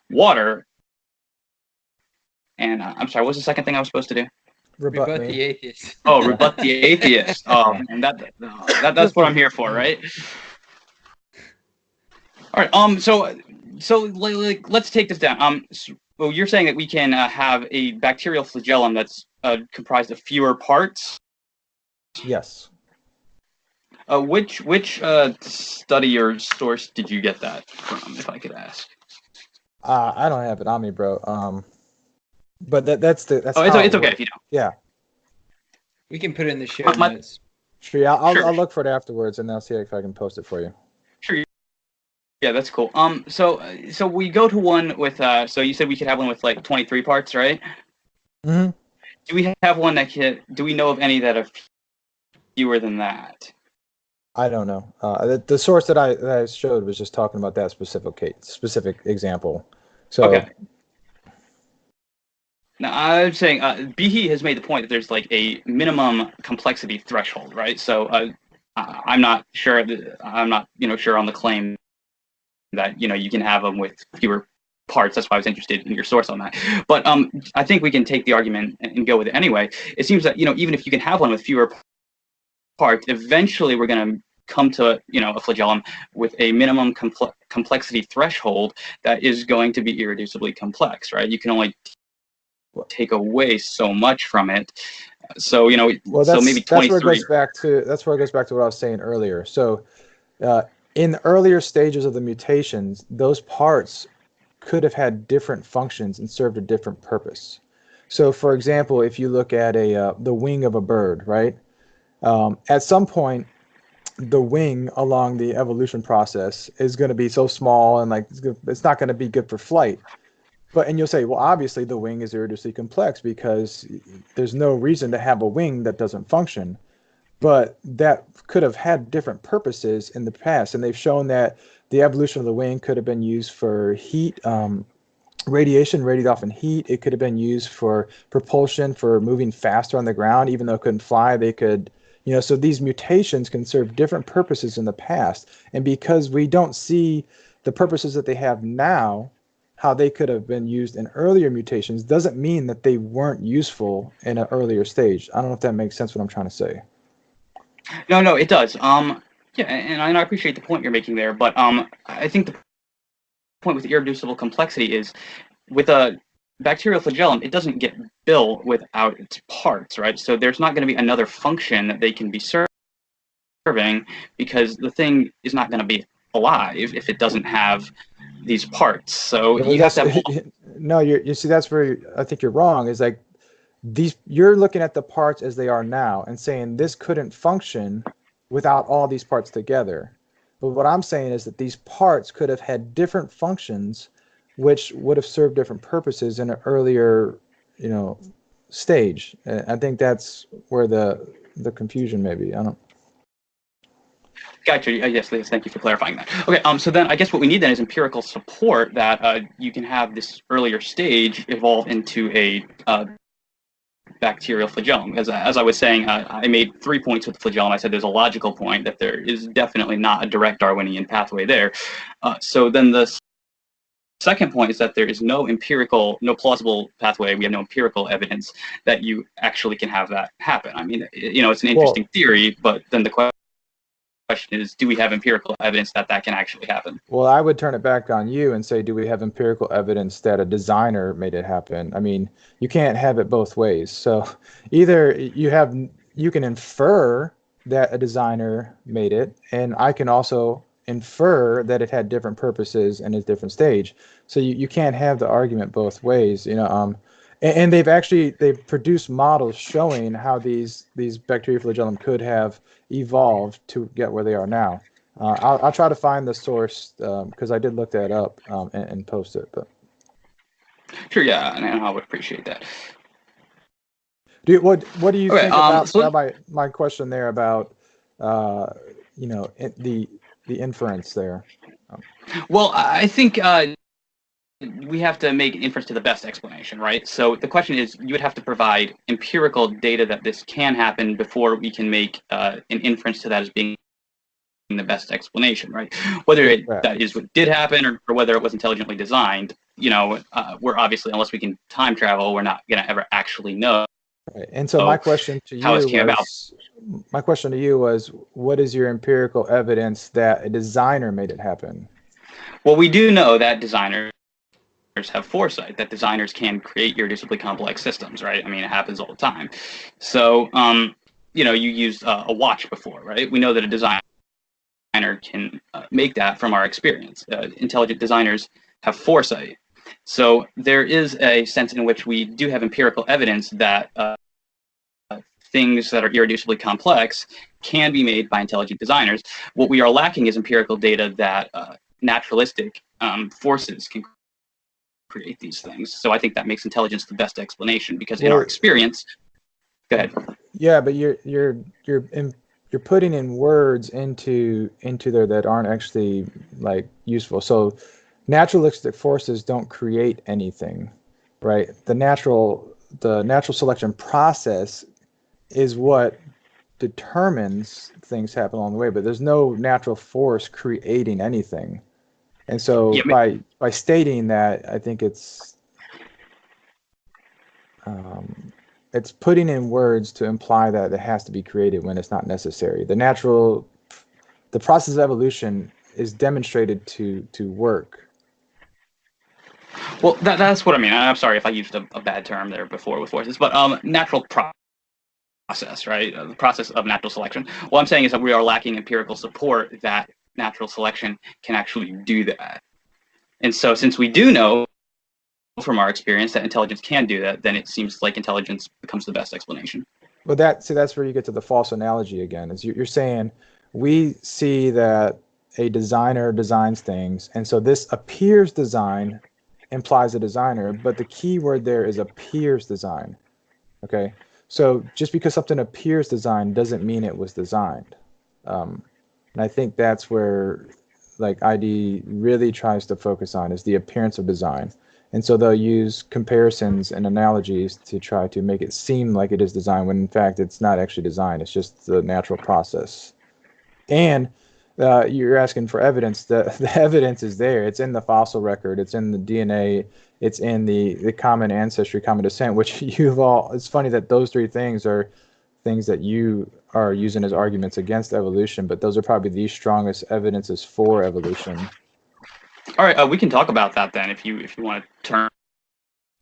water. And I'm sorry, what was the second thing I was supposed to do? Rebut the atheist. Oh, rebut the atheist. Oh, man, that's what I'm here for, right? All right. So like, let's take this down. So you're saying that we can have a bacterial flagellum that's comprised of fewer parts. Yes. Which study or source did you get that from, if I could ask? I don't have it on me, bro. But that's oh, it's okay if you don't. Yeah. We can put it in the show notes. Sure. Yeah, I'll look for it afterwards, and I'll see if I can post it for you. Sure. Yeah, that's cool. So we go to one with so you said we could have one with like 23 parts, right? Mm-hmm. Do we have one that do we know of any that are fewer than that? I don't know. The source that I showed was just talking about that specific example. So. Okay. Now, I'm saying Behe has made the point that there's like a minimum complexity threshold, right? So I'm not sure. I'm not sure on the claim that you can have them with fewer parts. That's why I was interested in your source on that. But I think we can take the argument and go with it anyway. It seems that even if you can have one with fewer parts, eventually we're going to come to a flagellum with a minimum complexity threshold that is going to be irreducibly complex, right? You can only take away so much from it. So so maybe 23. That's where it goes back to what I was saying earlier. So in the earlier stages of the mutations, those parts could have had different functions and served a different purpose. So for example, if you look at the wing of a bird, right? At some point, the wing along the evolution process is going to be so small and like it's not going to be good for flight. And you'll say, well, obviously the wing is irreducibly complex because there's no reason to have a wing that doesn't function. But that could have had different purposes in the past. And they've shown that the evolution of the wing could have been used for heat, radiation, radiated off in heat. It could have been used for propulsion, for moving faster on the ground. Even though it couldn't fly, they could, so these mutations can serve different purposes in the past. And because we don't see the purposes that they have now, how they could have been used in earlier mutations doesn't mean that they weren't useful in an earlier stage. I don't know if that makes sense what I'm trying to say. No, it does. Yeah, and I appreciate the point you're making there, but I think the point with irreducible complexity is with a bacterial flagellum, it doesn't get built without its parts, right? So there's not going to be another function that they can be serving because the thing is not going to be alive if it doesn't have these parts. So you have to have no, you see that's where I think you're wrong, is like you're looking at the parts as they are now and saying this couldn't function without all these parts together. But what I'm saying is that these parts could have had different functions which would have served different purposes in an earlier stage. I think that's where the confusion may be. I don't. Gotcha. Yes, thank you for clarifying that. Okay, so then I guess what we need then is empirical support that you can have this earlier stage evolve into a bacterial flagellum. As I was saying, I made 3 points with the flagellum. I said there's a logical point that there is definitely not a direct Darwinian pathway there. So then the second point is that there is no plausible pathway. We have no empirical evidence that you actually can have that happen. I mean, it's an interesting theory, but then the question is, do we have empirical evidence that can actually happen? Well, I would turn it back on you and say, do we have empirical evidence that a designer made it happen? I mean, you can't have it both ways. So either you can infer that a designer made it, and I can also infer that it had different purposes and a different stage. So you can't have the argument both ways, and they've produced models showing how these bacterial flagellum could have evolved to get where they are now. I'll try to find the source because I did look that up and post it. But sure, yeah, and I would appreciate that. What do you think about my question there about the inference there? Well, I think we have to make inference to the best explanation, right? So the question is, you would have to provide empirical data that this can happen before we can make an inference to that as being the best explanation, right? Whether that is what did happen or whether it was intelligently designed, we're obviously, unless we can time travel, we're not going to ever actually know. Right. And so my question to you was, what is your empirical evidence that a designer made it happen? Well, we do know that designers have foresight, that designers can create irreducibly complex systems, right? I mean, it happens all the time. So, you used a watch before, right? We know that a designer can make that from our experience. Intelligent designers have foresight. So there is a sense in which we do have empirical evidence that things that are irreducibly complex can be made by intelligent designers. What we are lacking is empirical data that naturalistic forces can create these things. So I think that makes intelligence the best explanation, because in our experience, go ahead. Yeah, but you're putting in words into there that aren't actually like useful. So naturalistic forces don't create anything, right? The natural selection process is what determines things happen along the way, but there's no natural force creating anything. And so by stating that, I think it's putting in words to imply that it has to be created when it's not necessary. The process of evolution is demonstrated to work. Well, that's what I mean. I'm sorry if I used a bad term there before with forces, but natural process, right? The process of natural selection. What I'm saying is that we are lacking empirical support that natural selection can actually do that. And so since we do know from our experience that intelligence can do that, then it seems like intelligence becomes the best explanation. Well, that's where you get to the false analogy again. Is you're saying we see that a designer designs things, and so this appears design implies a designer, but the key word there is appears design. Okay, so just because something appears designed doesn't mean it was designed. And I think that's where like ID really tries to focus on, is the appearance of design. And so they'll use comparisons and analogies to try to make it seem like it is designed, when in fact it's not actually designed. It's just the natural process. And you're asking for evidence. The evidence is there. It's in the fossil record. It's in the DNA. It's in the common ancestry, common descent, which it's funny that those three things are things that you are using as arguments against evolution, but those are probably the strongest evidences for evolution. All right, we can talk about that then if you want to turn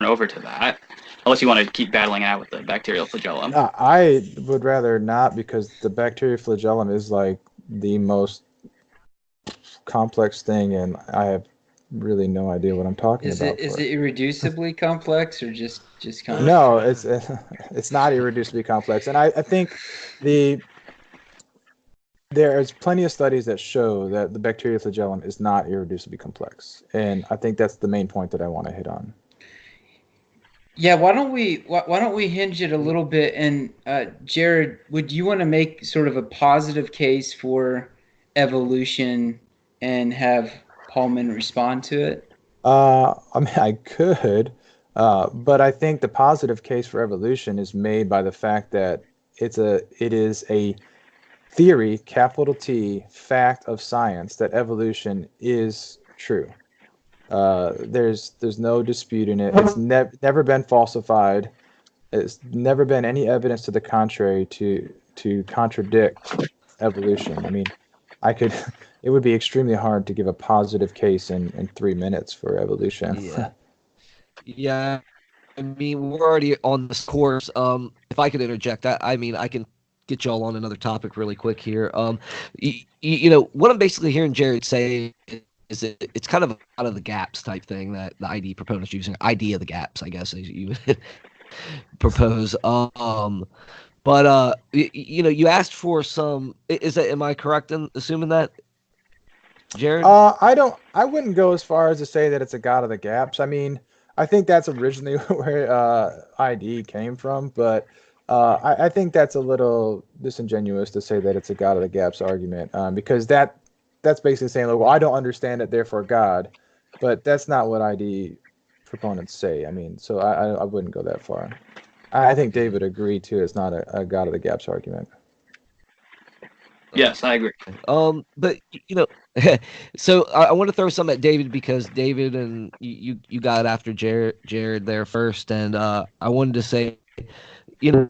over to that, unless you want to keep battling out with the bacterial flagellum. I would rather not, because the bacterial flagellum is like the most complex thing, and I have really no idea what I'm talking about. Is it irreducibly complex, or just kind of? No, it's not irreducibly complex, and I think there's plenty of studies that show that the bacterial flagellum is not irreducibly complex, and I think that's the main point that I want to hit on. Yeah, why don't we hinge it a little bit? And Jared, would you want to make sort of a positive case for evolution and have Pallmann respond to it? I mean, I could, but I think the positive case for evolution is made by the fact that it is a theory, capital T, fact of science, that evolution is true. There's no disputing it. It's never been falsified. It's never been any evidence to the contrary to contradict evolution. I mean, it would be extremely hard to give a positive case in 3 minutes for evolution. Yeah. I mean, we're already on this course. If I could interject, I mean, I can get y'all on another topic really quick here. What I'm basically hearing Jared say is that it's kind of out of the gaps type thing that the ID proponents using. Idea of the gaps, I guess, as you would propose. But you asked for some. Am I correct in assuming that, Jared? I wouldn't go as far as to say that it's a god of the gaps. I mean, I think that's originally where ID came from, but I think that's a little disingenuous to say that it's a god of the gaps argument, because that's basically saying, well, I don't understand it, therefore God. But that's not what ID proponents say. I mean, so I wouldn't go that far. I think David agreed too. It's not a god of the gaps argument. Yes, I agree. But so I want to throw some at David because David and you got after Jared there first, and I wanted to say,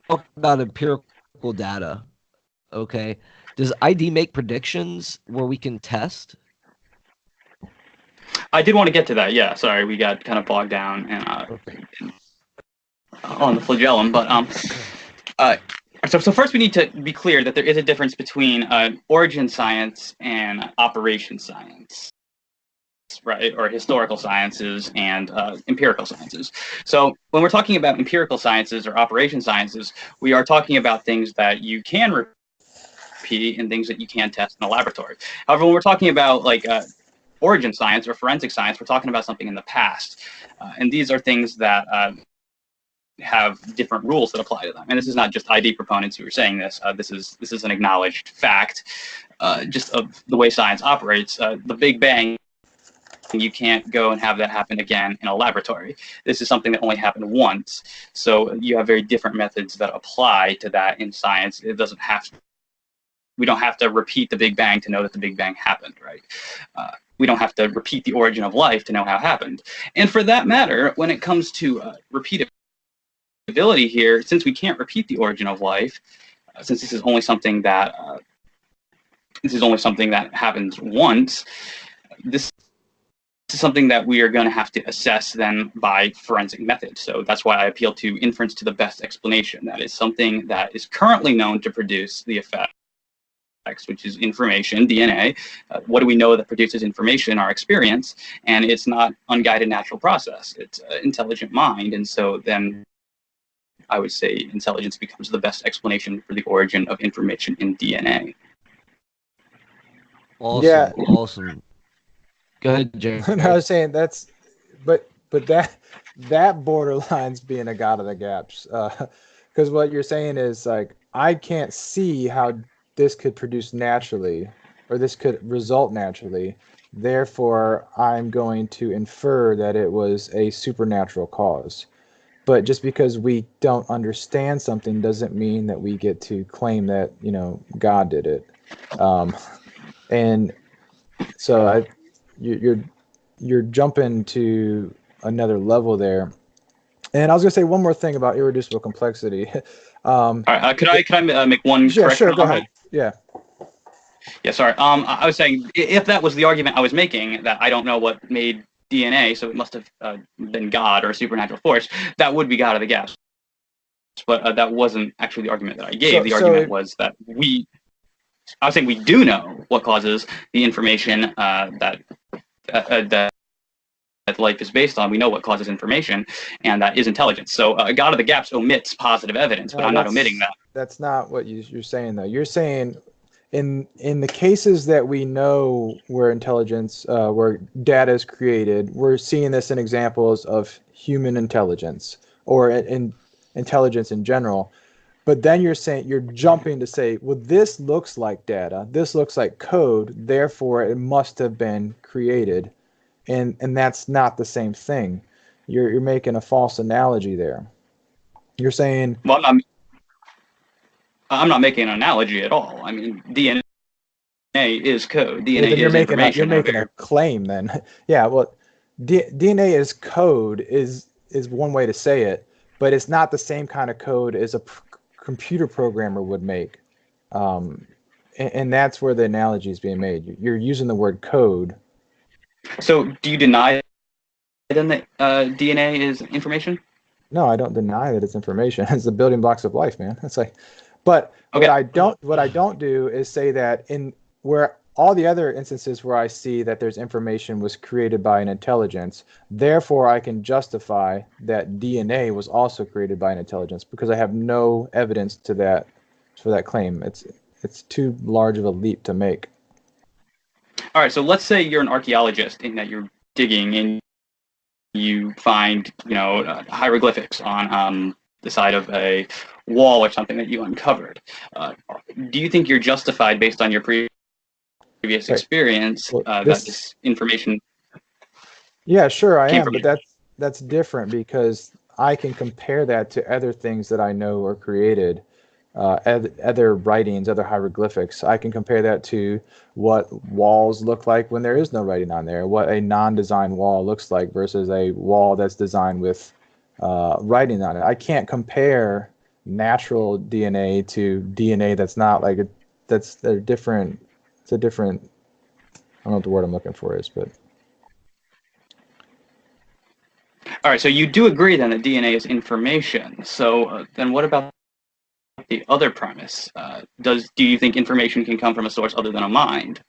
talk about empirical data. Okay, does ID make predictions where we can test? I did want to get to that. Yeah, sorry, we got kind of bogged down and on the flagellum, but so first we need to be clear that there is a difference between origin science and operation science, right? Or historical sciences and empirical sciences. So when we're talking about empirical sciences or operation sciences, we are talking about things that you can repeat and things that you can test in a laboratory. However, when we're talking about like origin science or forensic science, we're talking about something in the past. And these are things that have different rules that apply to them. And this is not just ID proponents who are saying this. This is an acknowledged fact just of the way science operates. The Big Bang, you can't go and have that happen again in a laboratory. This is something that only happened once. So you have very different methods that apply to that in science. It doesn't have to, we don't have to repeat the Big Bang to know that the Big Bang happened, right? We don't have to repeat the origin of life to know how it happened. And for that matter, when it comes to repeatability here, since we can't repeat the origin of life, since this is only something that happens once, this is something that we are going to have to assess then by forensic methods. So that's why I appeal to inference to the best explanation. That is something that is currently known to produce the effect, which is information, DNA. What do we know that produces information? Our experience. And it's not unguided natural process. It's intelligent mind. And so then I would say intelligence becomes the best explanation for the origin of information in DNA. Awesome. Yeah. Awesome. Go ahead, Jared. I was saying but that borderlines being a god of the gaps, because what you're saying is like I can't see how this could produce naturally, or this could result naturally. Therefore, I'm going to infer that it was a supernatural cause. But just because we don't understand something doesn't mean that we get to claim that God did it. And so you're jumping to another level there. And I was gonna say one more thing about irreducible complexity. All right, could I make one correction? Sure, go ahead. Yeah. Yeah, sorry. I was saying if that was the argument I was making, that I don't know what made DNA, so it must have been God or a supernatural force, that would be God of the gaps. But that wasn't actually the argument that I gave. The argument was that I was saying we do know what causes the information that life is based on. We know what causes information, and that is intelligence. So God of the gaps omits positive evidence, but I'm not omitting that. That's not what you're saying, though. You're saying in the cases that we know where intelligence, where data is created, we're seeing this in examples of human intelligence or in intelligence in general. But then you're jumping to say, well, this looks like data, this looks like code, therefore it must have been created, and that's not the same thing. You're making a false analogy there. You're saying, well, I'm not making an analogy at all. I mean, DNA is code. DNA is information. You're making a claim then. Yeah, well, DNA is code is one way to say it, but it's not the same kind of code as a computer programmer would make. And that's where the analogy is being made. You're using the word code. So do you deny then that DNA is information? No, I don't deny that it's information. It's the building blocks of life, man. It's like, but okay. What I don't do is say that in where all the other instances where I see that there's information was created by an intelligence, therefore I can justify that DNA was also created by an intelligence because I have no evidence for that claim. It's too large of a leap to make. All right, so let's say you're an archaeologist and that you're digging and you find, hieroglyphics on the side of a wall or something that you uncovered. Do you think you're justified based on your previous experience that this information? Yeah, sure, I am, but that's different because I can compare that to other things that I know are created. other writings, other hieroglyphics. I can compare that to what walls look like when there is no writing on there, what a non-designed wall looks like versus a wall that's designed with writing on it. I can't compare natural DNA to DNA that's not like they're different. It's a different. I don't know what the word I'm looking for is, but. All right, so you do agree then that DNA is information. So then what about the other premise? Do you think information can come from a source other than a mind?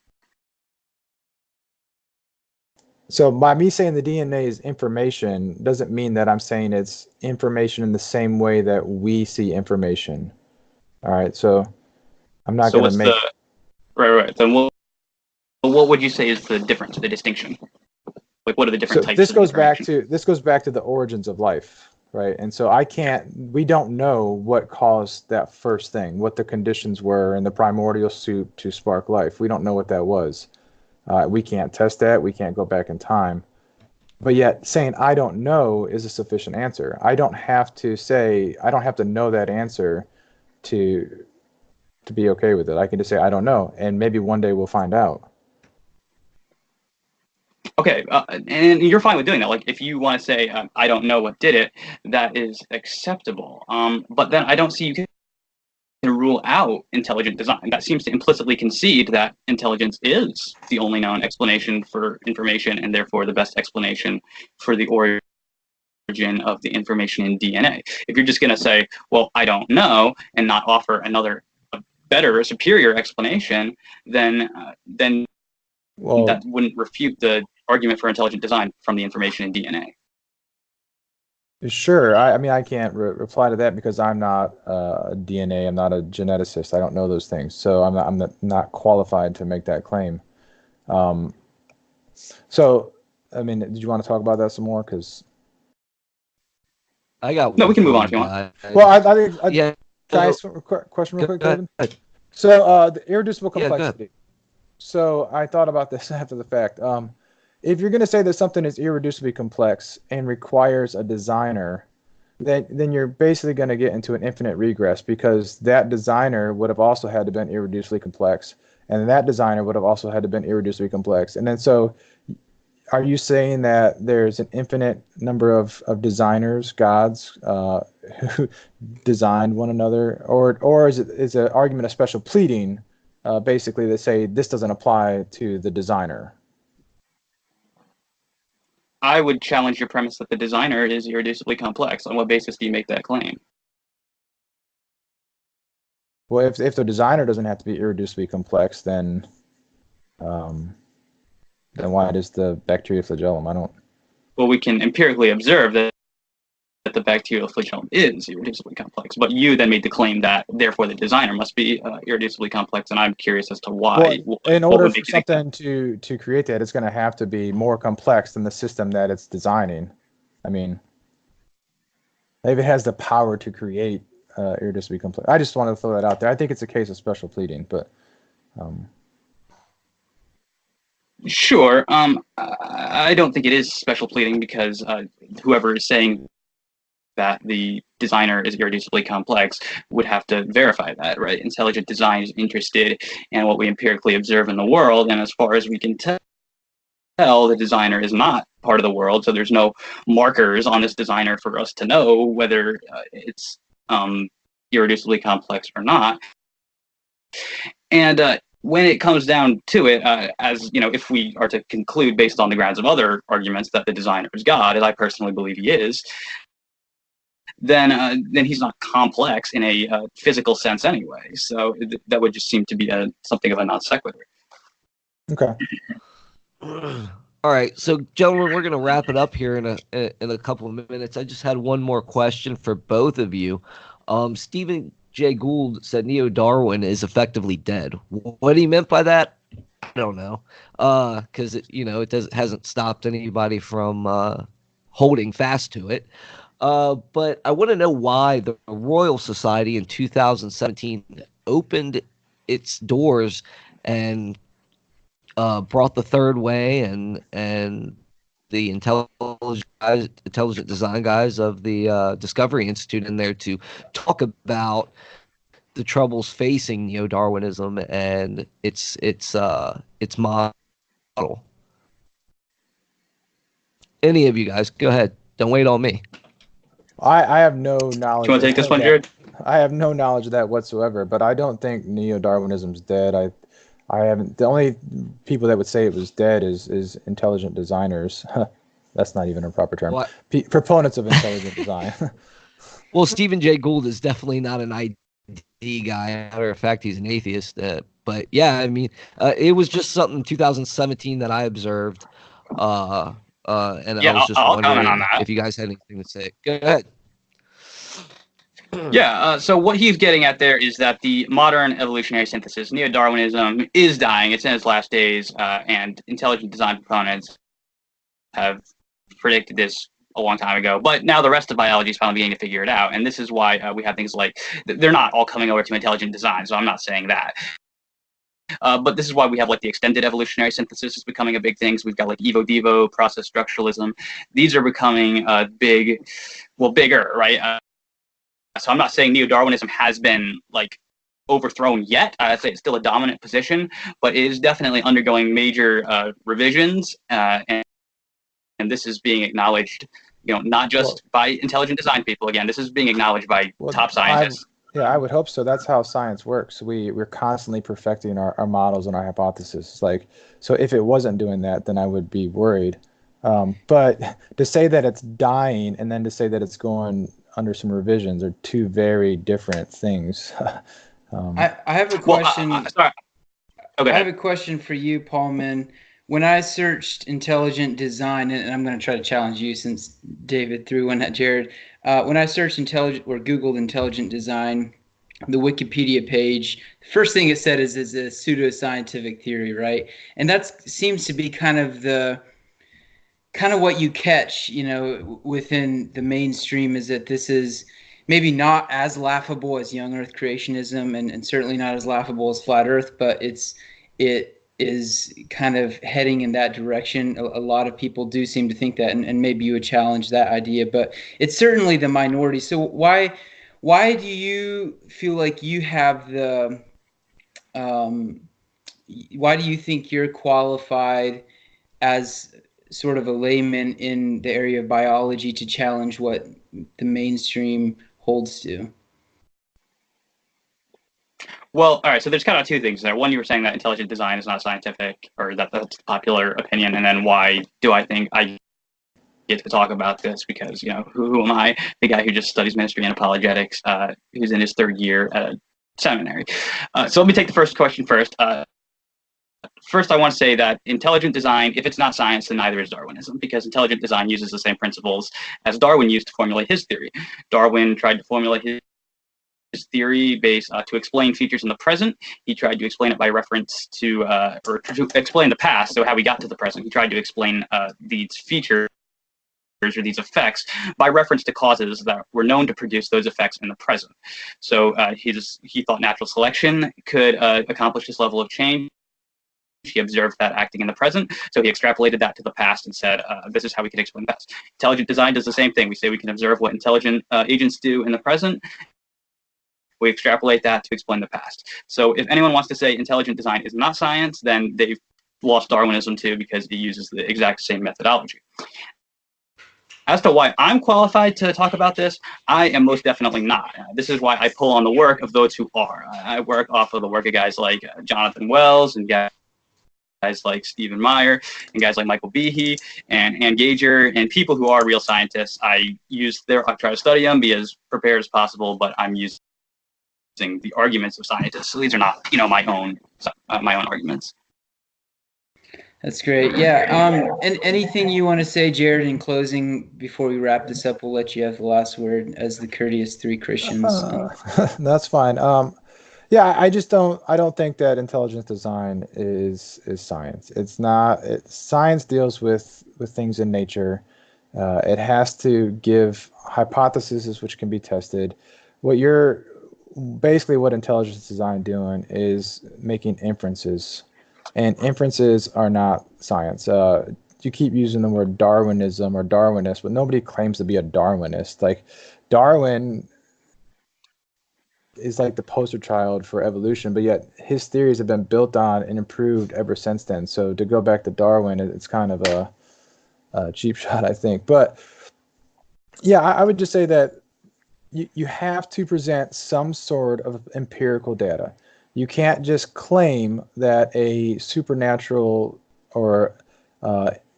So by me saying the DNA is information doesn't mean that I'm saying it's information in the same way that we see information. All right, so I'm not going to make. Right. Then what would you say is the difference, the distinction? Like, what are the different types this of goes back information? to the origins of life, right? And so we don't know what caused that first thing, what the conditions were in the primordial soup to spark life. We don't know what that was. We can't test that. We can't go back in time. But yet saying I don't know is a sufficient answer. I don't have to know that answer to be okay with it. I can just say I don't know, and maybe one day we'll find out. Okay, and you're fine with doing that. Like, if you want to say, I don't know what did it, that is acceptable. But then I don't see you can rule out intelligent design. That seems to implicitly concede that intelligence is the only known explanation for information, and therefore the best explanation for the origin of the information in DNA. If you're just going to say, well, I don't know, and not offer another better or superior explanation, then that wouldn't refute the argument for intelligent design from the information in DNA. Sure. I mean, I can't reply to that because I'm not a DNA. I'm not a geneticist. I don't know those things, so I'm not qualified to make that claim. So, I mean, did you want to talk about that some more? Because I got no, one we can for move on you if you want. guys. well, I think Yeah. can I ask a question real quick, Go David? ahead. So, the irreducible Yeah, go complexity. So I thought about this after the fact. If you're going to say that something is irreducibly complex and requires a designer, then you're basically going to get into an infinite regress because that designer would have also had to been irreducibly complex, and that designer would have also had to been irreducibly complex. And then so are you saying that there's an infinite number of designers, gods, who designed one another, or is it an argument of special pleading, basically that say this doesn't apply to the designer? I would challenge your premise that the designer is irreducibly complex. On what basis do you make that claim? Well, if the designer doesn't have to be irreducibly complex, then why does the bacterial flagellum? I don't. Well, we can empirically observe that the bacterial flagellum is irreducibly complex, but you then made the claim that therefore the designer must be irreducibly complex, and I'm curious as to why. Well, in order for something to create that, it's going to have to be more complex than the system that it's designing. I mean, if it has the power to create irreducibly complex. I just wanted to throw that out there. I think it's a case of special pleading, but. Sure. I don't think it is special pleading because whoever is saying that the designer is irreducibly complex would have to verify that, right? Intelligent design is interested in what we empirically observe in the world, and as far as we can tell, the designer is not part of the world, so there's no markers on this designer for us to know whether it's irreducibly complex or not. And when it comes down to it, as you know, if we are to conclude based on the grounds of other arguments that the designer is God, as I personally believe he is, then he's not complex in a physical sense anyway. So that would just seem to be something of a non sequitur. Okay. All right, so gentlemen, we're going to wrap it up here in a couple of minutes. I just had one more question for both of you. Stephen Jay Gould said Neo-Darwin is effectively dead. What he meant by that, I don't know, because it hasn't stopped anybody from holding fast to it. But I want to know why the Royal Society in 2017 opened its doors and brought the third way and the intelligent design guys of the Discovery Institute in there to talk about the troubles facing neo-Darwinism and its model. Any of you guys, go ahead. Don't wait on me. I have no knowledge. Do you want to take this one, that. Jared? I have no knowledge of that whatsoever, but I don't think neo-Darwinism's dead. I haven't. The only people that would say it was dead is intelligent designers. That's not even a proper term. Proponents of intelligent design. Well, Stephen Jay Gould is definitely not an ID guy. Matter of fact, he's an atheist. But yeah, I mean, it was just something in 2017 that I observed. And yeah, I was just I'll comment wondering on that. if you guys had anything to say. Go ahead. Yeah, so what he's getting at there is that the modern evolutionary synthesis, neo-Darwinism, is dying. It's in its last days, and intelligent design proponents have predicted this a long time ago. But now the rest of biology is finally beginning to figure it out, and this is why we have things like, they're not all coming over to intelligent design, so I'm not saying that. But this is why we have like the extended evolutionary synthesis is becoming a big thing. So we've got like evo-devo, process structuralism. These are becoming bigger, right? So I'm not saying neo-Darwinism has been like overthrown yet. I'd say it's still a dominant position, but it is definitely undergoing major revisions, and this is being acknowledged, not just by intelligent design people. Again, this is being acknowledged by top scientists. I would hope so. That's how science works. We're constantly perfecting our models and our hypotheses. So if it wasn't doing that, then I would be worried. But to say that it's dying and then to say that it's going under some revisions are two very different things. I have a question. Sorry. Okay. I have a question for you, Pallmann. When I searched intelligent design, and I'm going to try to challenge you since David threw one at Jared. When I searched Googled intelligent design, the Wikipedia page, the first thing it said is a pseudoscientific theory, right? And that seems to be kind of what you catch, within the mainstream, is that this is maybe not as laughable as young Earth creationism, and certainly not as laughable as flat Earth, but it is kind of heading in that direction. A lot of people do seem to think that, and maybe you would challenge that idea, but it's certainly the minority. So why do you feel like you have why do you think you're qualified as sort of a layman in the area of biology to challenge what the mainstream holds to? Well, all right, so there's kind of two things there. One, you were saying that intelligent design is not scientific, or that's the popular opinion, and then why do I think I get to talk about this? Because, who am I, the guy who just studies ministry and apologetics, who's in his third year at a seminary? So let me take the first question first. First, I want to say that intelligent design, if it's not science, then neither is Darwinism, because intelligent design uses the same principles as Darwin used to formulate his theory. Darwin tried to formulate his theory based to explain features in the present. He tried to explain it by reference to, or to explain the past, so how we got to the present. He tried to explain these features or these effects by reference to causes that were known to produce those effects in the present. So he thought natural selection could accomplish this level of change. He observed that acting in the present, so he extrapolated that to the past and said, this is how we can explain that. Intelligent design does the same thing. We say we can observe what intelligent agents do in the present. We extrapolate that to explain the past. So if anyone wants to say intelligent design is not science, then they've lost Darwinism too, because it uses the exact same methodology. As to why I'm qualified to talk about this, I am most definitely not. This is why I pull on the work of those who are. I work off of the work of guys like Jonathan Wells and guys like Stephen Meyer and guys like Michael Behe and Ann Gager and people who are real scientists. I try to study them, be as prepared as possible, but I'm using the arguments of scientists. So these are not, my own arguments. That's great. Yeah. And anything you want to say, Jared, in closing before we wrap this up? We'll let you have the last word as the courteous three Christians. That's fine. Yeah, I don't think that intelligent design is science. It's not. Science deals with things in nature. It has to give hypotheses which can be tested. What intelligent design doing is making inferences, and inferences are not science. You keep using the word Darwinism or Darwinist, but nobody claims to be a Darwinist. Like Darwin is like the poster child for evolution, but yet his theories have been built on and improved ever since then. So to go back to Darwin, it's kind of a cheap shot, I think. But yeah, I would just say that you have to present some sort of empirical data. You can't just claim that a supernatural or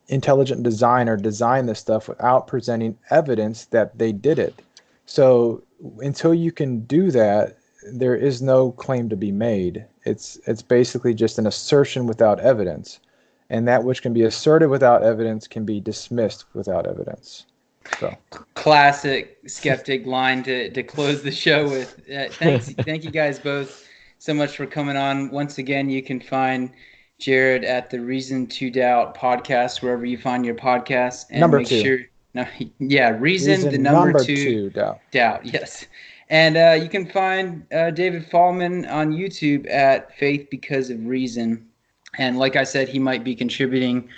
intelligent designer designed this stuff without presenting evidence that they did it. So until you can do that, there is no claim to be made. It's basically just an assertion without evidence, and that which can be asserted without evidence can be dismissed without evidence. So classic skeptic line to close the show with. Thank you guys both so much for coming on. Once again, you can find Jared at the Reason to Doubt podcast wherever you find your podcasts. And number make two. Sure, no, yeah, Reason the number two doubt. Yes. And you can find David Pallmann on YouTube at Faith Because of Reason. And like I said, he might be contributing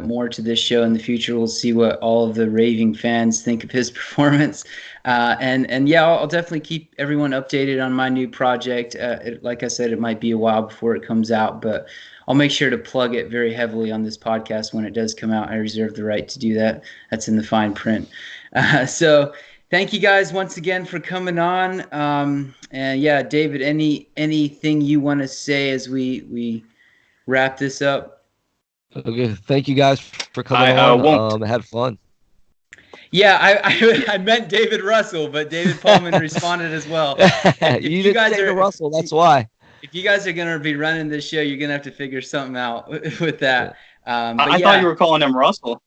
more to this show in the future. We'll see what all of the raving fans think of his performance. And yeah, I'll definitely keep everyone updated on my new project. Like I said, it might be a while before it comes out, but I'll make sure to plug it very heavily on this podcast when it does come out. I reserve the right to do that. That's in the fine print. So thank you guys once again for coming on. And yeah, David, anything you want to say as we wrap this up? Okay, thank you guys for coming on. I had fun. Yeah, I meant David Russell, but David Pallmann responded as well. You didn't say Russell, that's why. If you guys are going to be running this show, you're going to have to figure something out with that. I thought you were calling him Russell.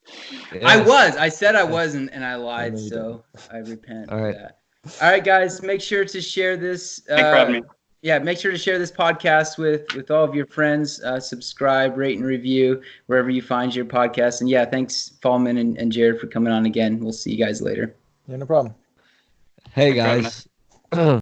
Yeah. I was. I said I wasn't, and I lied, so I repent for that. All right, guys, make sure to share this. Thanks for having me. Yeah, make sure to share this podcast with all of your friends. Subscribe, rate, and review wherever you find your podcast. And yeah, thanks, Pallmann and Jared, for coming on again. We'll see you guys later. Yeah, no problem. Hey, guys.